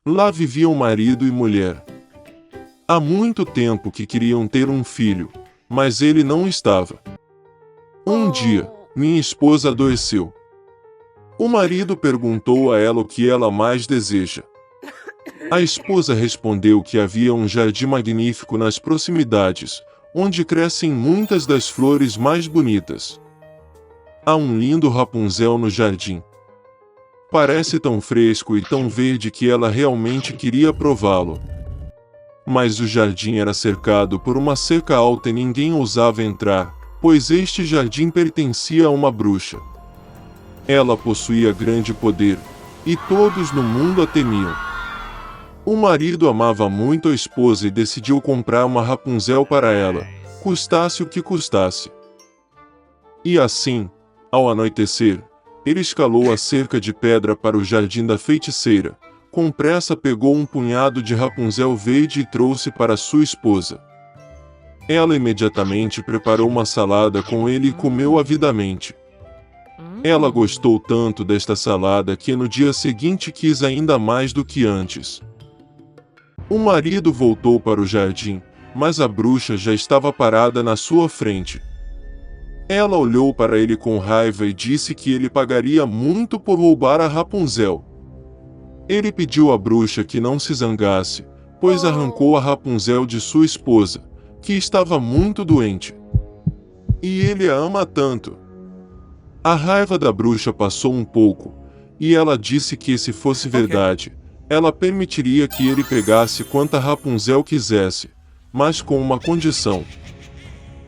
Lá viviam marido e mulher. Há muito tempo que queriam ter um filho, mas ele não estava. Um dia, minha esposa adoeceu. O marido perguntou a ela o que ela mais deseja. A esposa respondeu que havia um jardim magnífico nas proximidades, onde crescem muitas das flores mais bonitas. Há um lindo Rapunzel no jardim. Parece tão fresco e tão verde que ela realmente queria prová-lo. Mas o jardim era cercado por uma cerca alta e ninguém ousava entrar, pois este jardim pertencia a uma bruxa. Ela possuía grande poder, e todos no mundo a temiam. O marido amava muito a esposa e decidiu comprar uma Rapunzel para ela, custasse o que custasse. E assim, ao anoitecer, ele escalou a cerca de pedra para o jardim da feiticeira. Com pressa pegou um punhado de Rapunzel verde e trouxe para sua esposa. Ela imediatamente preparou uma salada com ele e comeu avidamente. Ela gostou tanto desta salada que no dia seguinte quis ainda mais do que antes. O marido voltou para o jardim, mas a bruxa já estava parada na sua frente. Ela olhou para ele com raiva e disse que ele pagaria muito por roubar a Rapunzel. Ele pediu à bruxa que não se zangasse, pois arrancou a Rapunzel de sua esposa, que estava muito doente. E ele a ama tanto. A raiva da bruxa passou um pouco, e ela disse que se fosse verdade, ela permitiria que ele pegasse quanta Rapunzel quisesse, mas com uma condição.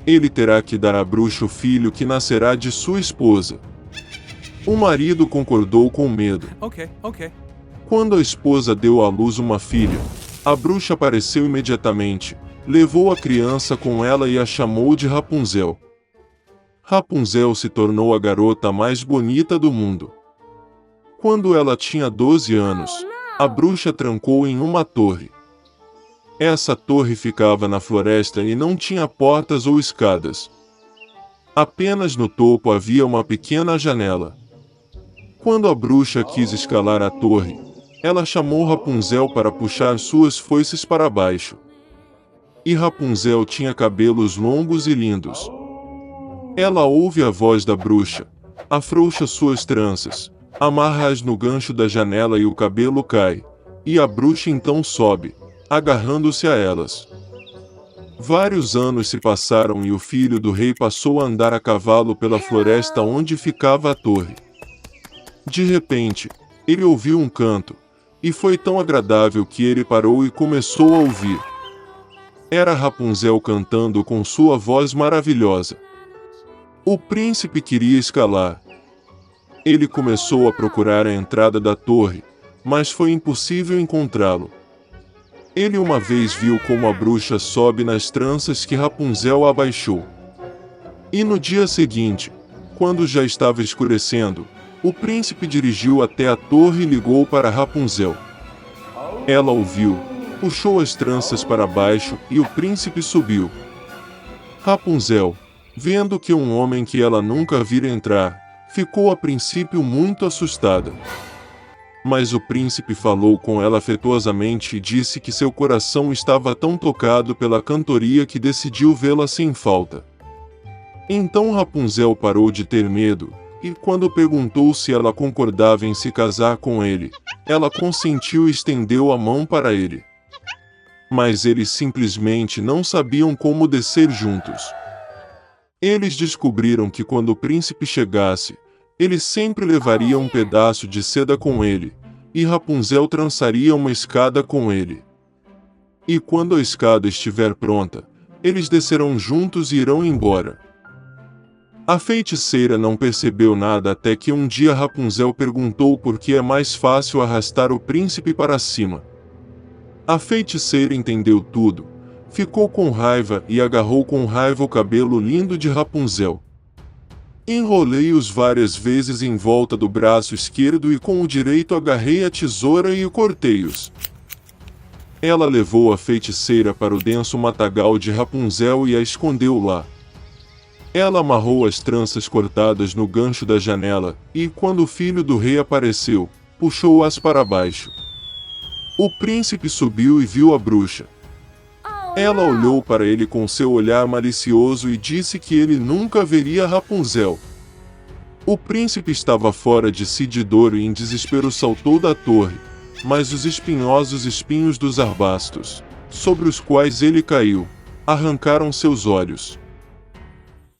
Ele terá que dar à bruxa o filho que nascerá de sua esposa. O marido concordou com medo. Quando a esposa deu à luz uma filha, a bruxa apareceu imediatamente, levou a criança com ela e a chamou de Rapunzel. Rapunzel se tornou a garota mais bonita do mundo. Quando ela tinha 12 anos, a bruxa trancou em uma torre. Essa torre ficava na floresta e não tinha portas ou escadas. Apenas no topo havia uma pequena janela. Quando a bruxa quis escalar a torre, ela chamou Rapunzel para puxar suas foices para baixo. E Rapunzel tinha cabelos longos e lindos. Ela ouve a voz da bruxa, afrouxa suas tranças, amarra-as no gancho da janela e o cabelo cai, e a bruxa então sobe, agarrando-se a elas. Vários anos se passaram e o filho do rei passou a andar a cavalo pela floresta onde ficava a torre. De repente, ele ouviu um canto, e foi tão agradável que ele parou e começou a ouvir. Era Rapunzel cantando com sua voz maravilhosa. O príncipe queria escalar. Ele começou a procurar a entrada da torre, mas foi impossível encontrá-lo. Ele uma vez viu como a bruxa sobe nas tranças que Rapunzel abaixou. E no dia seguinte, quando já estava escurecendo, o príncipe dirigiu até a torre e ligou para Rapunzel. Ela ouviu, puxou as tranças para baixo e o príncipe subiu. Rapunzel, vendo que um homem que ela nunca vira entrar, ficou a princípio muito assustada. Mas o príncipe falou com ela afetuosamente e disse que seu coração estava tão tocado pela cantoria que decidiu vê-la sem falta. Então Rapunzel parou de ter medo, e quando perguntou se ela concordava em se casar com ele, ela consentiu e estendeu a mão para ele. Mas eles simplesmente não sabiam como descer juntos. Eles descobriram que quando o príncipe chegasse, ele sempre levaria um pedaço de seda com ele, e Rapunzel trançaria uma escada com ele. E quando a escada estiver pronta, eles descerão juntos e irão embora. A feiticeira não percebeu nada até que um dia Rapunzel perguntou por que é mais fácil arrastar o príncipe para cima. A feiticeira entendeu tudo, ficou com raiva e agarrou com raiva o cabelo lindo de Rapunzel. Enrolei-os várias vezes em volta do braço esquerdo e com o direito agarrei a tesoura e o cortei-os. Ela levou a feiticeira para o denso matagal de Rapunzel e a escondeu lá. Ela amarrou as tranças cortadas no gancho da janela, e quando o filho do rei apareceu, puxou-as para baixo. O príncipe subiu e viu a bruxa. Ela olhou para ele com seu olhar malicioso e disse que ele nunca veria Rapunzel. O príncipe estava fora de si de dor e em desespero saltou da torre, mas os espinhosos espinhos dos arbustos, sobre os quais ele caiu, arrancaram seus olhos.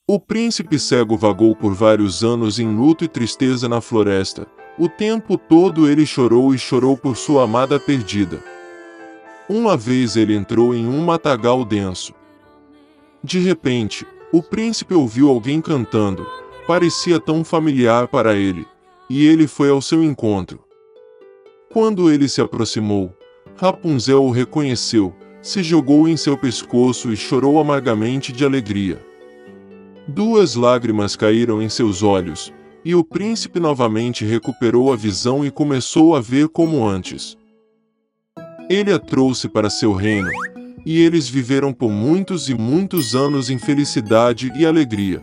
O príncipe cego vagou por vários anos em luto e tristeza na floresta. O tempo todo ele chorou e chorou por sua amada perdida. Uma vez ele entrou em um matagal denso. De repente, o príncipe ouviu alguém cantando. Parecia tão familiar para ele, e ele foi ao seu encontro. Quando ele se aproximou, Rapunzel o reconheceu, se jogou em seu pescoço e chorou amargamente de alegria. 2 lágrimas caíram em seus olhos, e o príncipe novamente recuperou a visão e começou a ver como antes. Ele a trouxe para seu reino, e eles viveram por muitos e muitos anos em felicidade e alegria.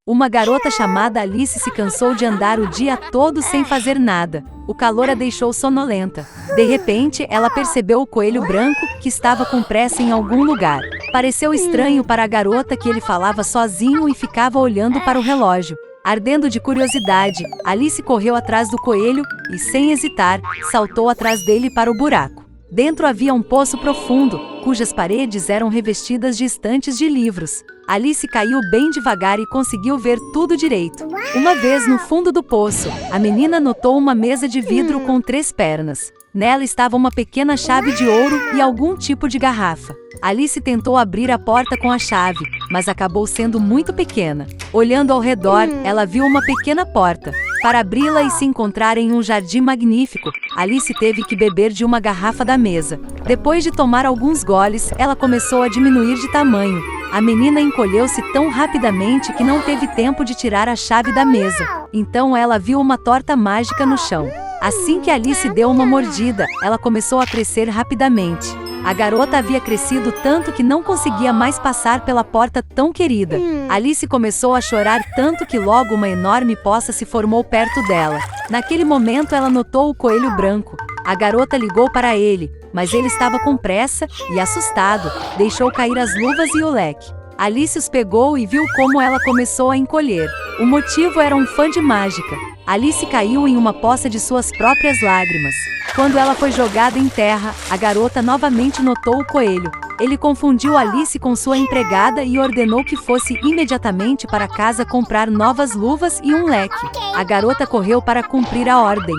Uma garota chamada Alice se cansou de andar o dia todo sem fazer nada. O calor a deixou sonolenta. De repente, ela percebeu o coelho branco, que estava com pressa em algum lugar. Pareceu estranho para a garota que ele falava sozinho e ficava olhando para o relógio. Ardendo de curiosidade, Alice correu atrás do coelho e, sem hesitar, saltou atrás dele para o buraco. Dentro havia um poço profundo, cujas paredes eram revestidas de estantes de livros. Alice caiu bem devagar e conseguiu ver tudo direito. Uma vez no fundo do poço, a menina notou uma mesa de vidro com 3 pernas. Nela estava uma pequena chave de ouro e algum tipo de garrafa. Alice tentou abrir a porta com a chave, mas acabou sendo muito pequena. Olhando ao redor, ela viu uma pequena porta. Para abri-la e se encontrar em um jardim magnífico, Alice teve que beber de uma garrafa da mesa. Depois de tomar alguns goles, ela começou a diminuir de tamanho. A menina encolheu-se tão rapidamente que não teve tempo de tirar a chave da mesa. Então ela viu uma torta mágica no chão. Assim que Alice deu uma mordida, ela começou a crescer rapidamente. A garota havia crescido tanto que não conseguia mais passar pela porta tão querida. Alice começou a chorar tanto que logo uma enorme poça se formou perto dela. Naquele momento ela notou o coelho branco. A garota ligou para ele, mas ele estava com pressa e, assustado, deixou cair as luvas e o leque. Alice os pegou e viu como ela começou a encolher. O motivo era um fã de mágica. Alice caiu em uma poça de suas próprias lágrimas. Quando ela foi jogada em terra, a garota novamente notou o coelho. Ele confundiu Alice com sua empregada e ordenou que fosse imediatamente para casa comprar novas luvas e um leque. A garota correu para cumprir a ordem.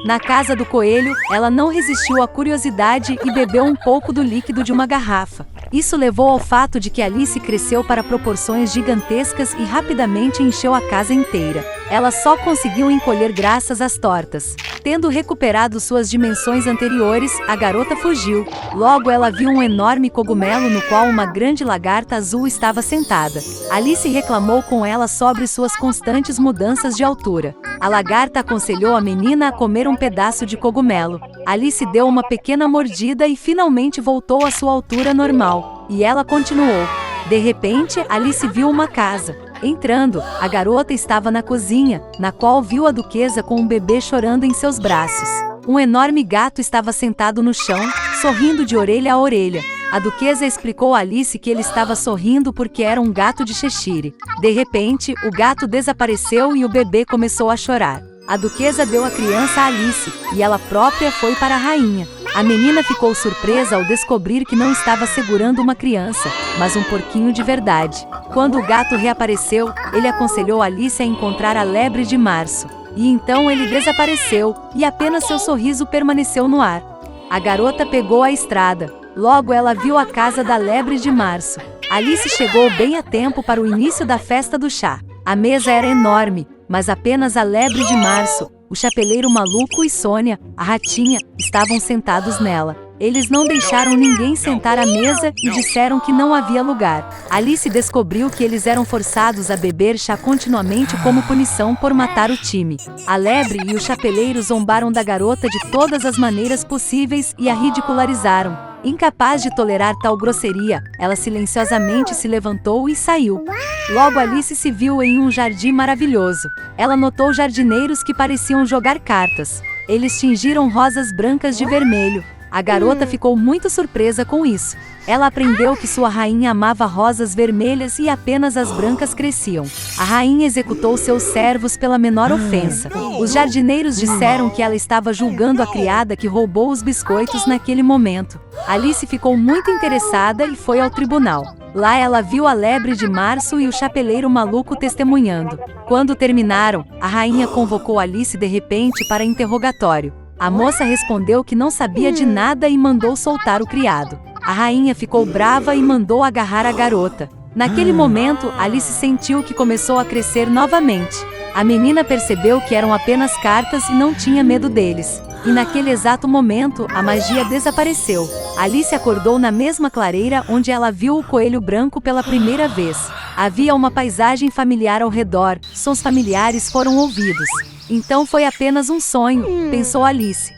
Na casa do coelho, ela não resistiu à curiosidade e bebeu um pouco do líquido de uma garrafa. Isso levou ao fato de que Alice cresceu para proporções gigantescas e rapidamente encheu a casa inteira. Ela só conseguiu encolher graças às tortas. Tendo recuperado suas dimensões anteriores, a garota fugiu. Logo ela viu um enorme cogumelo no qual uma grande lagarta azul estava sentada. Alice reclamou com ela sobre suas constantes mudanças de altura. A lagarta aconselhou a menina a comer um pedaço de cogumelo. Alice deu uma pequena mordida e finalmente voltou à sua altura normal. E ela continuou. De repente, Alice viu uma casa. Entrando, a garota estava na cozinha, na qual viu a duquesa com um bebê chorando em seus braços. Um enorme gato estava sentado no chão, sorrindo de orelha a orelha. A duquesa explicou a Alice que ele estava sorrindo porque era um gato de Cheshire. De repente, o gato desapareceu e o bebê começou a chorar. A duquesa deu a criança a Alice, e ela própria foi para a rainha. A menina ficou surpresa ao descobrir que não estava segurando uma criança, mas um porquinho de verdade. Quando o gato reapareceu, ele aconselhou Alice a encontrar a lebre de março. E então ele desapareceu, e apenas seu sorriso permaneceu no ar. A garota pegou a estrada. Logo ela viu a casa da lebre de março. Alice chegou bem a tempo para o início da festa do chá. A mesa era enorme, mas apenas a lebre de março, o chapeleiro maluco e Sônia, a ratinha, estavam sentados nela. Eles não deixaram ninguém sentar à mesa e disseram que não havia lugar. Alice descobriu que eles eram forçados a beber chá continuamente como punição por matar o time. A lebre e o chapeleiro zombaram da garota de todas as maneiras possíveis e a ridicularizaram. Incapaz de tolerar tal grosseria, ela silenciosamente se levantou e saiu. Logo Alice se viu em um jardim maravilhoso. Ela notou jardineiros que pareciam jogar cartas. Eles tingiram rosas brancas de vermelho, A garota ficou muito surpresa com isso. Ela aprendeu que sua rainha amava rosas vermelhas e apenas as brancas cresciam. A rainha executou seus servos pela menor ofensa. Os jardineiros disseram que ela estava julgando a criada que roubou os biscoitos naquele momento. Alice ficou muito interessada e foi ao tribunal. Lá ela viu a lebre de março e o chapeleiro maluco testemunhando. Quando terminaram, a rainha convocou Alice de repente para interrogatório. A moça respondeu que não sabia de nada e mandou soltar o criado. A rainha ficou brava e mandou agarrar a garota. Naquele momento, Alice sentiu que começou a crescer novamente. A menina percebeu que eram apenas cartas e não tinha medo deles. E naquele exato momento, a magia desapareceu. Alice acordou na mesma clareira onde ela viu o coelho branco pela primeira vez. Havia uma paisagem familiar ao redor, sons familiares foram ouvidos. Então foi apenas um sonho, pensou Alice.